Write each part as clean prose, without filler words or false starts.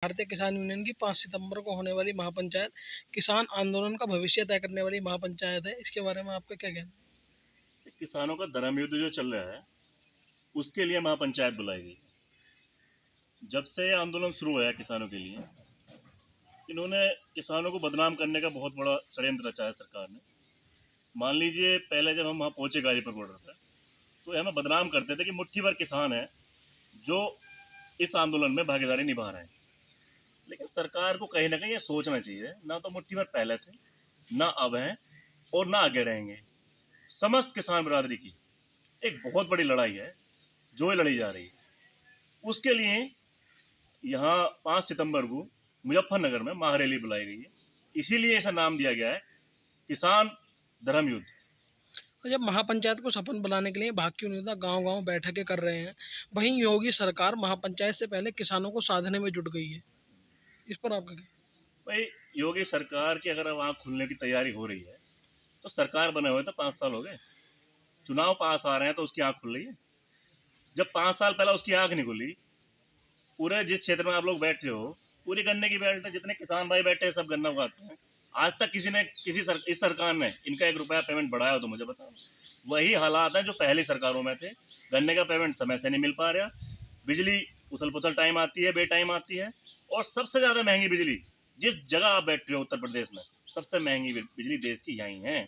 भारतीय किसान यूनियन की 5 सितंबर को होने वाली महापंचायत किसान आंदोलन का भविष्य तय करने वाली महापंचायत है। इसके बारे में आपका क्या कहना किसानों का धर्म युद्ध जो चल रहा है उसके लिए महापंचायत बुलाई गई। जब से ये आंदोलन शुरू हुआ है किसानों के लिए, इन्होंने किसानों को बदनाम करने का बहुत बड़ा षड्यंत्र रचा है सरकार ने। मान लीजिए पहले जब हम वहाँ पहुंचे गाजीपुर बॉर्डर पर, तो ये हमें बदनाम करते थे कि मुट्ठी भर किसान है जो इस आंदोलन में भागीदारी निभा रहे हैं। लेकिन सरकार को कहीं ना कहीं ये सोचना चाहिए, ना तो मुट्ठी भर पहले थे, ना अब हैं और ना आगे रहेंगे। समस्त किसान बिरादरी की एक बहुत बड़ी लड़ाई है जो ये लड़ी जा रही है। उसके लिए यहाँ 5 सितंबर को मुजफ्फरनगर में महारैली बुलाई गई है। इसीलिए ऐसा नाम दिया गया है किसान धर्म युद्ध। है? जब महापंचायत को सफल बनाने के लिए भाजपा नेता गांव-गांव बैठकें कर रहे हैं, वहीं योगी सरकार महापंचायत से पहले किसानों को साधने में जुट गई है। इस पर आपका क्या? भाई, योगी सरकार की अगर अब आँख खुलने की तैयारी हो रही है तो सरकार बने हुए तो 5 साल हो गए, चुनाव पास आ रहे हैं तो उसकी आँख खुल रही है। जब 5 साल पहले उसकी आँख नहीं खुली, पूरे जिस क्षेत्र में आप लोग बैठे हो पूरी गन्ने की बेल्ट है, जितने किसान भाई बैठे हैं सब गन्ना उगाते हैं। आज तक किसी ने इस सरकार ने इनका 1 रुपया पेमेंट बढ़ाया हो तो मुझे बताओ। वही हालात हैं जो पहली सरकारों में थे। गन्ने का पेमेंट समय से नहीं मिल पा रहा, बिजली उथल पुथल टाइम आती है, बे टाइम आती है, और सबसे ज़्यादा महंगी बिजली जिस जगह आप बैठ रहे हो उत्तर प्रदेश में, सबसे महंगी बिजली देश की यहीं है।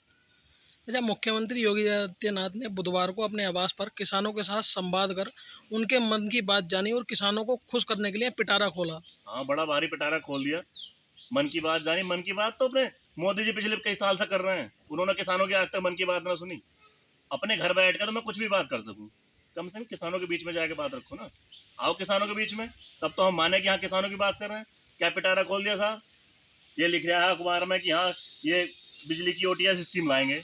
अच्छा, मुख्यमंत्री योगी आदित्यनाथ ने बुधवार को अपने आवास पर किसानों के साथ संवाद कर उनके मन की बात जानी और किसानों को खुश करने के लिए पिटारा खोला। हाँ, बड़ा भारी पिटारा खोल दिया। मन की बात जानी, मन की बात तो अपने मोदी जी पिछले कई साल से कर रहे हैं। उन्होंने किसानों की आज तक मन की बात ना सुनी। अपने घर बैठ कर तो मैं कुछ भी बात कर सकूं, कम से कम किसानों के बीच में जाके बात रखो ना। आओ किसानों के बीच में, तब तो हम माने कि हाँ किसानों की बात कर रहे हैं। क्या पिटारा खोल दिया साहब? ये लिख रहा है अखबार में कि हाँ ये बिजली की ओटीएस स्कीम लाएंगे।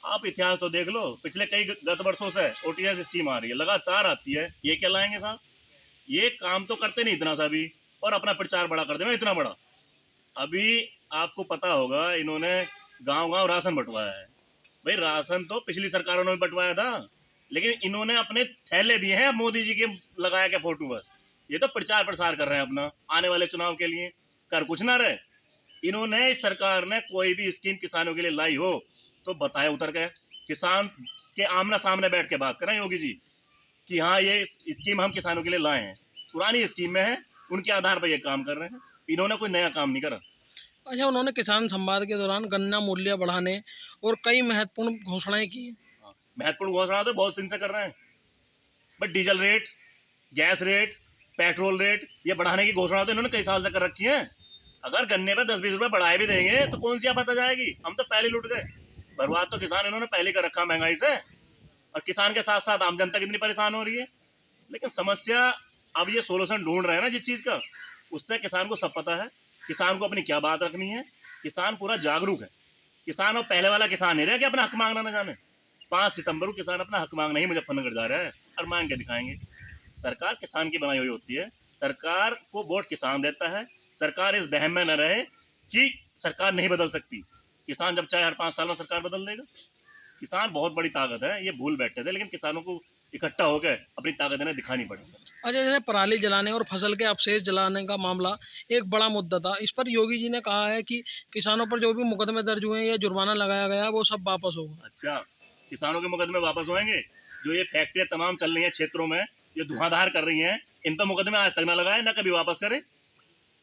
आप इतिहास तो देख लो, पिछले कई गत वर्षों से ओटीएस स्कीम आ रही है, लगातार आती है। ये क्या लाएंगे साहब? ये काम तो करते नहीं इतना सा भी, और अपना प्रचार बड़ा कर देंगे इतना बड़ा। अभी आपको पता होगा इन्होंने गांव गांव राशन बंटवाया है। भाई, राशन तो पिछली सरकारों ने बंटवाया था, लेकिन इन्होंने अपने थैले दिए हैं मोदी जी के लगाया के फोटो बस। ये तो प्रचार प्रसार कर रहे हैं अपना आने वाले चुनाव के लिए, कर कुछ ना रहे। इन्होंने, इस सरकार ने कोई भी स्कीम किसानों के लिए लाई हो तो बताए उतर के, किसान के आमना सामने बैठ के बात करें योगी जी कि हाँ ये स्कीम हम किसानों के लिए लाए हैं। पुरानी स्कीम में है, उनके आधार पर ये काम कर रहे हैं। इन्होंने कोई नया काम नहीं करा। अच्छा, उन्होंने किसान संवाद के दौरान गन्ना मूल्य बढ़ाने और कई महत्वपूर्ण घोषणाएं की। महत्वपूर्ण घोषणा तो बहुत दिन से कर रहे हैं, but diesel rate, gas rate, petrol rate ये बढ़ाने की घोषणा तो इन्होंने कई साल से कर रखी है। अगर गन्ने पर 10-20 रुपए बढ़ाए भी देंगे तो कौन सी आफत आ जाएगी? हम तो पहले लुट गए। बर्बाद तो किसान इन्होंने पहले कर रखा महंगाई से, और किसान के साथ साथ आम जनता कितनी परेशान हो रही है। लेकिन समस्या, अब ये सोल्यूशन ढूंढ रहे हैं ना जिस चीज़ का, उससे किसान को सब पता है किसान को अपनी क्या बात रखनी है। किसान पूरा जागरूक है। किसान अब पहले वाला किसान नहीं रहा कि अपना हक मांगना ना जाने। 5 सितंबर को किसान अपना हक मांगना ही मुजफ्फरनगर जा रहा है, और मांग के दिखाएंगे। सरकार किसान की बनाई हुई होती है, सरकार को वोट किसान देता है। सरकार इस वहम में न रहे कि सरकार नहीं बदल सकती। किसान जब चाहे हर 5 साल में सरकार बदल देगा। किसान बहुत बड़ी ताकत है, ये भूल बैठे थे, लेकिन किसानों को इकट्ठा होकर अपनी ताकत इन्हें दिखानी पड़ेगी। अच्छा, जैसे पराली जलाने और फसल के अवशेष जलाने का मामला एक बड़ा मुद्दा था। इस पर योगी जी ने कहा है कि किसानों पर जो भी मुकदमे दर्ज हुए हैं या जुर्माना लगाया गया है वो सब वापस होगा। अच्छा, किसानों के मुकदमे वापस होंगे? जो ये फैक्ट्रियां तमाम चल रही हैं क्षेत्रों में, ये धुआंधार कर रही हैं, इन पर मुकदमे आज तक ना लगाए, ना कभी वापस करें।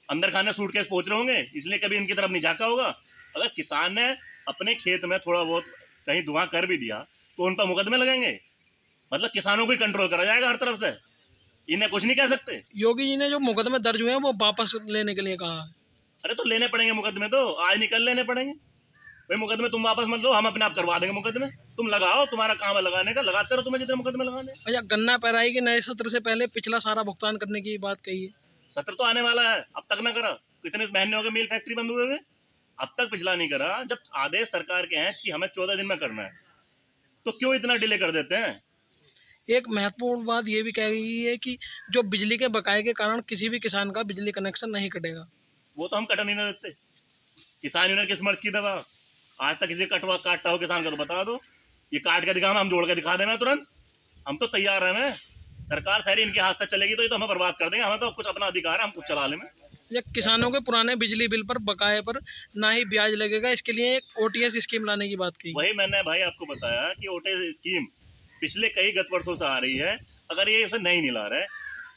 अंदर खाने सूटकेस पहुंच रहे होंगे, इसलिए कभी इनकी तरफ नहीं झाँका होगा। अगर किसान ने अपने खेत में थोड़ा बहुत कहीं धुआं कर भी दिया तो उन पर मुकदमे लगेंगे। मतलब किसानों को ही कंट्रोल करा जाएगा हर तरफ से, इन्हें कुछ नहीं कह सकते। योगी जी ने जो मुकदमे दर्ज हुए हैं वो वापस लेने के लिए कहा है। अरे तो लेने पड़ेंगे मुकदमे, तो आज निकल लेने पड़ेंगे। भाई मुकदमे तुम वापस मत लो, हम अपने आप करवा देंगे मुकदमे। तुम लगाओ, तुम्हारा काम है लगाने का, लगाते रहो तुम्हें जितने मुकदमे लगाने। अच्छा, गन्ना पेराई के नए सत्र से पहले पिछला सारा भुगतान करने की बात कही है। सत्र तो आने वाला है, अब तक ना करा। कितने महीने हो गए मिल फैक्ट्री बंद हुए हुए, अब तक पिछला नहीं करा। जब आदेश सरकार के हैं कि हमें 14 दिन में करना है, तो क्यों इतना डिले कर देते हैं? एक महत्वपूर्ण बात ये भी कह गई है कि जो बिजली के बकाये के कारण किसी भी किसान का बिजली कनेक्शन नहीं कटेगा। वो तो हम कटन ही नहीं देते। किसान यूनियन किस मर्ज की दवा? आज तक किसी कटवा काटता हो किसान का तो बता दो। ये काट के दिखाना, हम जोड़ के दिखा देना तुरंत। हम तो तैयार हैं। सरकार सारी इनके हाथ से चलेगी तो ये तो हमें बर्बाद कर देंगे। हमें तो कुछ अपना अधिकार है, हम कुछ चला लेंगे। या किसानों के पुराने बिजली बिल पर बकाये पर ना ही ब्याज लगेगा, इसके लिए एक ओटीएस स्कीम लाने की बात की। वही मैंने भाई आपको बताया कि ओटीएस स्कीम पिछले कई गत वर्षों से आ रही है, अगर ये उसे नहीं ला रहे,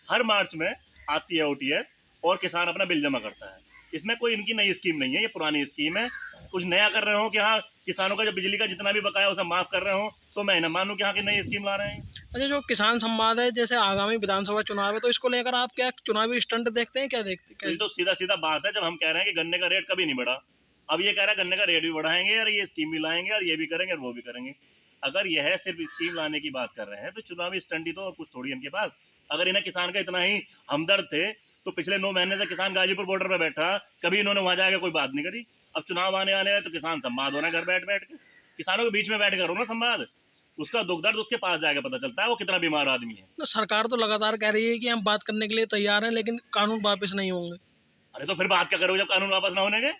हर मार्च में आती है ओटीएस और किसान अपना बिल जमा करता है। इसमें कोई इनकी नई स्कीम नहीं है, ये पुरानी स्कीम है। कुछ नया कर रहे हो कि हाँ किसानों का जो बिजली का जितना भी बकाया उसे माफ कर रहे हो, तो मैं न मानूं कि हाँ की नई स्कीम ला रहे हैं। अच्छा, जो किसान संवाद है, जैसे आगामी विधानसभा चुनाव है, तो इसको लेकर आप क्या चुनावी स्टंट देखते हैं, क्या देखते ये हैं? तो सीधा सीधा बात है, जब हम कह रहे हैं कि गन्ने का रेट कभी नहीं बढ़ा, अब ये कह रहा है गन्ने का रेट भी बढ़ाएंगे और ये स्कीम भी लाएंगे और ये भी करेंगे और वो भी करेंगे। अगर यह सिर्फ स्कीम लाने की बात कर रहे हैं तो चुनावी स्टंट ही तो और कुछ थोड़ी इनके पास। अगर इन्हें किसान का इतना ही हमदर्द थे तो पिछले 9 महीने से किसान गाजीपुर बॉर्डर पर बैठा, कभी इन्होंने वहां जाकर कोई बात नहीं करी। अब चुनाव आने वाले हैं तो किसान संवाद हो रहा है घर बैठ बैठ के, किसानों के बीच में बैठ कर हो ना संवाद, उसका दुख दर्द उसके पास जाके पता चलता है वो कितना बीमार आदमी है। तो सरकार तो लगातार कह रही है कि हम बात करने के लिए तैयार हैं, लेकिन कानून वापस नहीं होंगे। अरे तो फिर बात क्या करोगे जब कानून वापस ना होने के?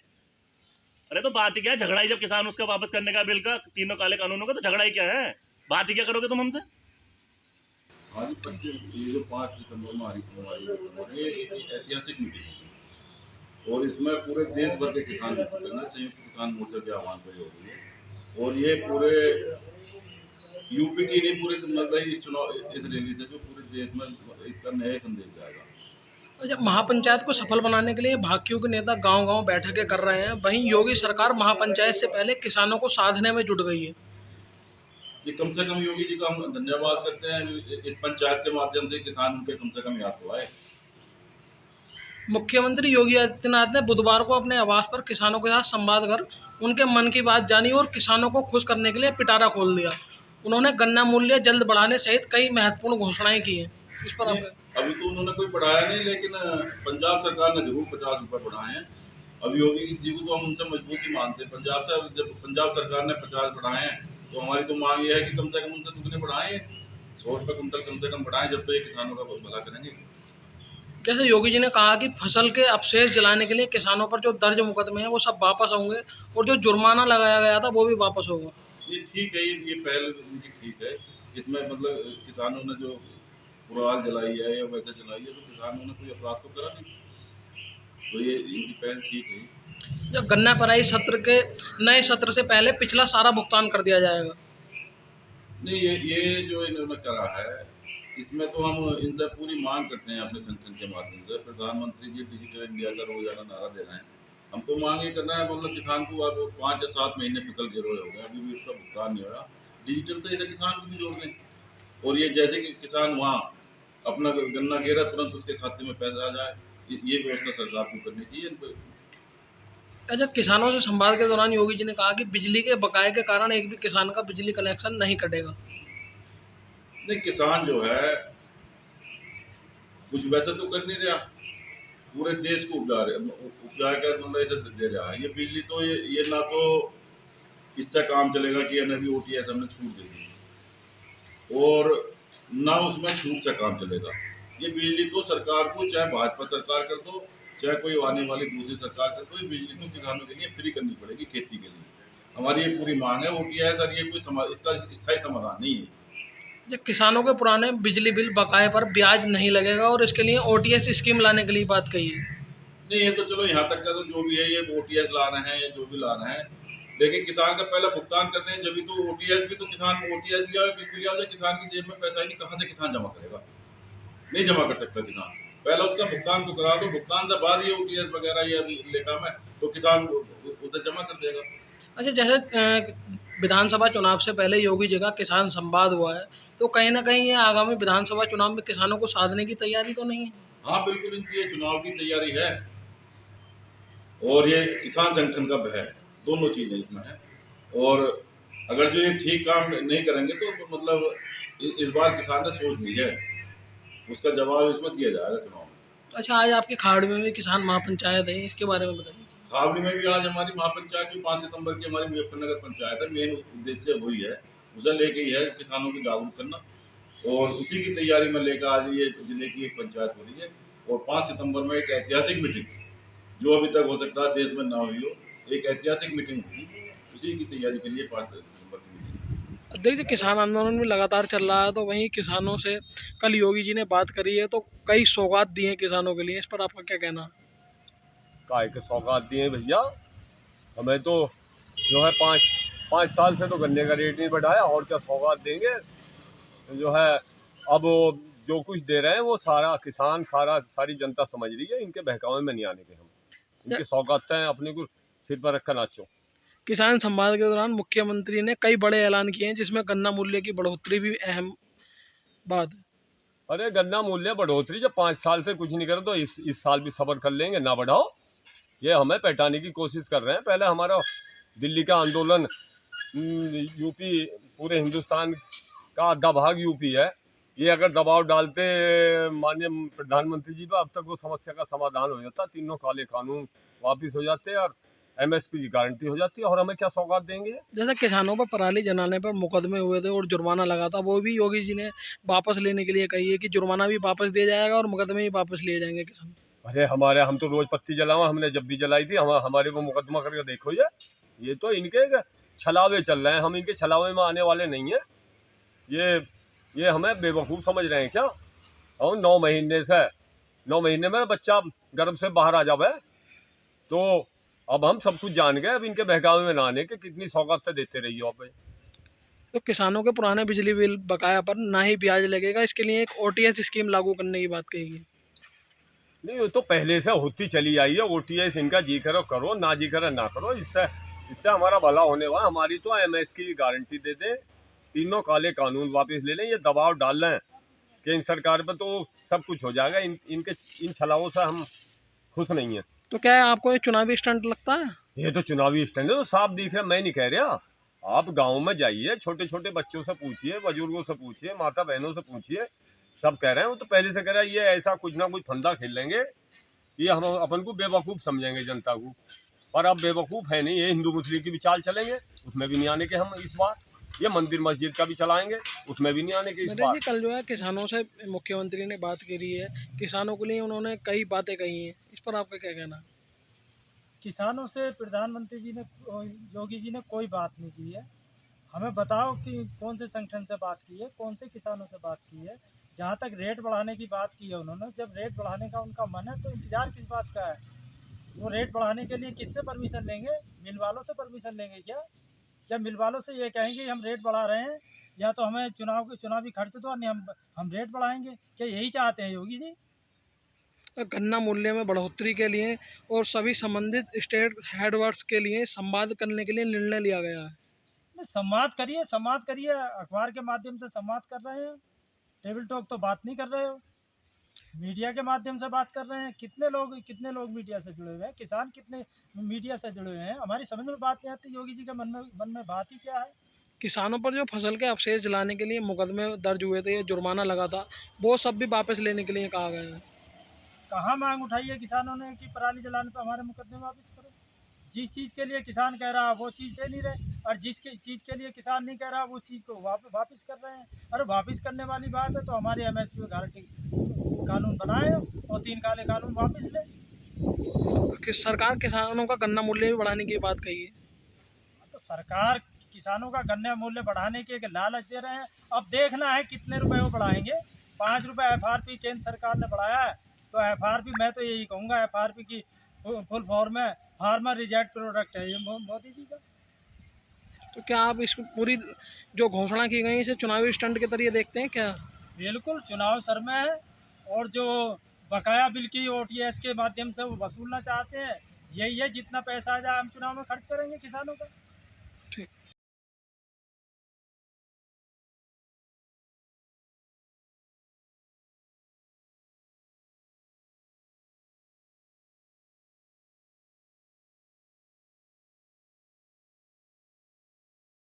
अरे तो बात ही क्या है, झगड़ा ही जब किसान उसका वापस करने का बिल का, तीनों काले कानूनों का, तो झगड़ा ही क्या है? बात ही क्या करोगे तुम हमसे? हाँ जी, 25 ये जो 5 सितंबर में हमारी ये एक ऐतिहासिक मीटिंग होगी और इसमें पूरे देश भर के किसान जुट रहे हैं। संयुक्त किसान मोर्चा के आह्वान पर हो रही है और ये पूरे यूपी की नहीं, पूरे मतलब इस चुनाव इस रैली से जो पूरे देश में इसका नया संदेश जाएगा। अच्छा, महापंचायत को सफल बनाने के लिए भाकियों के नेता गांव-गांव बैठकें कर रहे हैं, वहीं योगी सरकार महापंचायत से पहले किसानों को साधने में जुट गई है। ये कम से कम योगी जी का हम धन्यवाद करते हैं, इस पंचायत के माध्यम से किसान उनके कम से कम याद तो आए। मुख्यमंत्री योगी आदित्यनाथ ने बुधवार को अपने आवास पर किसानों के साथ संवाद कर उनके मन की बात जानी और किसानों को खुश करने के लिए पिटारा खोल दिया। उन्होंने गन्ना मूल्य जल्द बढ़ाने सहित कई महत्वपूर्ण घोषणाएं की हैं। इस पर आप अभी तो उन्होंने कोई बढ़ाया नहीं, लेकिन पंजाब सरकार ने जरूर 50 रुपए बढ़ाए हैं। अब योगी जी को तो हम उनसे मजबूती मानते हैं। पंजाब से जब पंजाब सरकार ने 50 बढ़ाए हैं तो हमारी तो मांग ये है कि कम से कम उनसे दुगने बढ़ाएं, 100 रुपये कुंटल कम से कम बढ़ाएं, जब तो ये किसानों का भला करेंगे। जैसे योगी जी ने कहा कि फसल के अवशेष जलाने के लिए किसानों पर जो दर्ज मुकदमे हैं वो सब वापस होंगे और जो जुर्माना लगाया गया था वो भी वापस होगा। ये ठीक है, ये पहल उनकी ठीक है। इसमें मतलब किसानों ने जो कुराल जलाई है या वैसे जलाई है, तो किसानों ने कोई अपराध तो करा नहीं, तो ये इनकी पहल ठीक है। जब गन्ना पेराई सत्र के नए सत्र से पहले पिछला सारा भुगतान कर दिया जाएगा। नहीं, ये जो इन्होंने करा है, इसमें तो हम इनसे पूरी मांग करते हैं अपने संगठन के माध्यम से। प्रधानमंत्री जी डिजिटल इंडिया का रोजाना नारा दे रहे हैं, हम तो मांग ये करना है, मतलब किसान को अब 5 या 7 महीने फसल गिरोए हो गए, अभी भी उसका भुगतान नहीं हो रहा। डिजिटल से इसे किसान को भी जोड़ दें और ये जैसे कि किसान वहाँ अपना गन्ना गिरा तुरंत उसके खाते में पैसा आ जाए, ये व्यवस्था सरकार को करनी चाहिए। अच्छा, किसानों से संवाद के दौरान योगी जी ने कहा कि बिजली के बकाये के कारण एक भी किसान का बिजली कनेक्शन नहीं कटेगा। नहीं, किसान जो है कुछ वैसा तो कर नहीं रहा, पूरे देश को उपजा कर मतलब इसे दे रहा है। ये बिजली तो ये ना तो इससे काम चलेगा कि अभी ओटीएस हमने छूट दे दी और ना उसमें छूट से काम चलेगा। ये बिजली तो सरकार को, चाहे भाजपा सरकार कर दो चाहे कोई आने वाली दूसरी सरकार कर दो, ये बिजली तो किसानों के लिए फ्री करनी पड़ेगी खेती के लिए। हमारी ये पूरी मांग है। ओटीएस और ये कोई इसका स्थायी समाधान नहीं है। जब किसानों के पुराने बिजली बिल बकाये पर ब्याज नहीं लगेगा और इसके लिए ओटीएस स्कीम लाने के लिए बात कही है। नहीं, ये तो चलो यहाँ तक का तो जो भी है, ये ओटीएस ला रहे हैं या जो भी ला रहे हैं, लेकिन किसान का पहला भुगतान करते हैं जब तो ओटीएस भी तो किसान ओटीएस लिया लिया हो जाए, किसान की जेब में पैसा ही नहीं, कहाँ से किसान जमा करेगा? नहीं जमा कर सकता किसान। पहला उसका भुगतान तो करा दो, भुगतान से बाद ये ओटीएस वगैरह ये लेखा में तो किसान उसे जमा कर देगा। अच्छा, जैसे विधानसभा चुनाव से पहले योगी जी का किसान संवाद हुआ है, तो कहीं ना कहीं ये आगामी विधानसभा चुनाव में किसानों को साधने की तैयारी तो नहीं है? हाँ बिल्कुल, इनकी ये चुनाव की तैयारी है और ये किसान संगठन का है, दोनों चीजें इसमें है। और अगर जो ये ठीक काम नहीं करेंगे तो मतलब इस बार किसान ने सोच ली है, उसका जवाब इसमें दिया जाएगा चुनाव में। अच्छा, आज आपकी खाड़ी में भी किसान महापंचायत है, इसके बारे में बताइए। खावड़ी में भी आज हमारी महापंचायत की 5 सितंबर की हमारी मुजफ्फरनगर पंचायत है। मेन उद्देश्य वही है, उसे लेके ही है किसानों को जागरूक करना और उसी की तैयारी में लेकर आज ये जिले की एक पंचायत हो रही है। और 5 सितंबर में एक ऐतिहासिक मीटिंग जो अभी तक हो सकता है देश में ना हुई हो, एक ऐतिहासिक मीटिंग होगी, उसी की तैयारी के लिए 5 सितंबर की मीटिंग। देखिए, किसान आंदोलन भी लगातार चल रहा है, तो वहीं किसानों से कल योगी जी ने बात करी है, तो कई सौगात दिए हैं किसानों के लिए, इस पर आपका क्या कहना है? काहे के सौगात दिए भैया, हमें तो जो है पाँच साल से तो गन्ने का रेट नहीं बढ़ाया, और क्या सौगात देंगे। जो है अब जो कुछ दे रहे हैं वो सारा किसान सारी जनता समझ रही है, इनके बहकावे में नहीं आने के हम, इनकी सौगातें अपने को सिर पर रखकर नाचो। किसान संवाद के दौरान मुख्यमंत्री ने कई बड़े ऐलान किए हैं, जिसमें गन्ना मूल्य की बढ़ोतरी भी अहम बात है। अरे गन्ना मूल्य बढ़ोतरी जब 5 साल से कुछ नहीं करे तो इस साल भी सब्र कर लेंगे, ना बढ़ाओ। ये हमें पैठाने की कोशिश कर रहे हैं। पहले हमारा दिल्ली का आंदोलन, यूपी, पूरे हिंदुस्तान का आधा भाग यूपी है, ये अगर दबाव डालते माननीय प्रधानमंत्री जी पर, अब तक वो समस्या का समाधान हो जाता, तीनों काले कानून वापिस हो जाते और एमएसपी की गारंटी हो जाती है। और हमें क्या सौगात देंगे। जैसे किसानों पर पराली जलाने पर मुकदमे हुए थे और जुर्माना लगा था, वो भी योगी जी ने वापस लेने के लिए कही है कि जुर्माना भी वापस दिया जाएगा और मुकदमे भी वापस लिए जाएंगे किसान। अरे हम तो रोज पत्ती जलावा, हमने जब भी जलाई थी, हमारे को मुकदमा करके देखो। ये तो इनके छलावे चल रहे हैं, हम इनके छलावे में आने वाले नहीं है। ये हमें बेवकूफ़ समझ रहे हैं क्या। और 9 महीने में बच्चा गर्भ से बाहर आ जावे, तो अब हम सब कुछ जान गए। अब इनके बहकावे में ना आने के, कितनी सौगात देते रहिए आप। तो किसानों के पुराने बिजली बिल बकाया पर ना ही ब्याज लगेगा, इसके लिए एक ओटीएस स्कीम लागू करने की बात कही है। नहीं, वो तो पहले से होती चली आई है। ओटीएस इनका जी करो करो, ना जी करो ना करो, इससे हमारा भला होने वाला। हमारी तो एमएस की गारंटी दे दे, तीनों काले कानून वापस ले लें। ये दबाव डाल रहे हैं कि इन सरकार पर तो सब कुछ हो जाएगा। इन छलावों से हम खुश नहीं हैं। तो क्या है, आपको ये चुनावी स्टंट लगता है? ये तो चुनावी स्टैंड है, तो साफ दिख रहा है, मैं नहीं कह रहा। आप गाँव में जाइए, छोटे छोटे बच्चों से पूछिए, बुजुर्गों से पूछिए, माता बहनों से पूछिए, सब कह रहे हैं। वो तो पहले से कह रहा है ये ऐसा कुछ ना कुछ फंदा खेल लेंगे, ये हम अपन को बेवकूफ़ समझेंगे जनता को। पर अब बेवकूफ़ है नहीं, ये हिंदू मुस्लिम की भी चाल चलेंगे, उसमें भी नहीं आने के हम इस बार। ये मंदिर मस्जिद का भी चलाएंगे, उसमें भी नहीं आने के इस बार। जी, कल जो है किसानों से मुख्यमंत्री ने बात करी है, किसानों के लिए उन्होंने कई बातें कही हैं, इस पर आपका क्या कहना है? किसानों से प्रधानमंत्री जी ने, योगी जी ने कोई बात नहीं की है। हमें बताओ कि कौन से संगठन से बात की है, कौन से किसानों से बात की है। जहाँ तक रेट बढ़ाने की बात की है उन्होंने, जब रेट बढ़ाने का उनका मन है तो इंतज़ार किस बात का है। वो रेट बढ़ाने के लिए किससे परमिशन लेंगे? मिल वालों से परमिशन लेंगे क्या मिल वालों से ये कहेंगे हम रेट बढ़ा रहे हैं, या तो हमें चुनावी खर्च दो, नहीं हम रेट बढ़ाएंगे? क्या यही चाहते हैं योगी जी? गन्ना मूल्य में बढ़ोतरी के लिए और सभी संबंधित स्टेट हेडवर्क्स के लिए संवाद करने के लिए निर्णय लिया गया है। संवाद करिए, अखबार के माध्यम से संवाद कर रहे हैं। टेबल टॉक तो बात नहीं कर रहे हो, मीडिया के माध्यम से बात कर रहे हैं। कितने लोग मीडिया से जुड़े हुए हैं, किसान कितने मीडिया से जुड़े हुए हैं, हमारी समझ में बात नहीं आती। योगी जी के मन में बात ही क्या है। किसानों पर जो फसल के अवशेष जलाने के लिए मुकदमे दर्ज हुए थे, जुर्माना लगा था, वो सब भी वापस लेने के लिए कहा गया है। कहाँ मांग उठाई है किसानों ने कि पराली जलाने पर हमारे मुकदमे वापस करो? जिस चीज़ के लिए किसान कह रहा है वो चीज़ दे नहीं रहे, और जिस चीज़ के लिए किसान नहीं कह रहा वो चीज़ को वापस कर रहे हैं। अरे वापस करने वाली बात है तो हमारे एमएसपी गारंटी कानून बनाए और 3 काले कानून वापस ले। कि सरकार किसानों का गन्ना मूल्य भी बढ़ाने की बात कही है। तो सरकार किसानों का गन्ना मूल्य बढ़ाने के लालच दे रहे हैं। अब देखना है कितने रुपए वो बढ़ाएंगे। 5 रुपये FRP केंद्र सरकार ने बढ़ाया है, तो FRP मैं तो यही कहूँगा, FRP की फुल फॉर्म में फार्मर रिजेक्ट प्रोडक्ट है ये मोदी जी का। तो क्या आप इस पूरी जो घोषणा की गई इसे चुनावी स्टंट के तरीके देखते हैं क्या? बिल्कुल चुनाव सर में है, और जो बकाया बिल की OTS के माध्यम से वो वसूलना चाहते हैं, यही है। जितना पैसा आ जाए हम चुनाव में खर्च करेंगे किसानों का।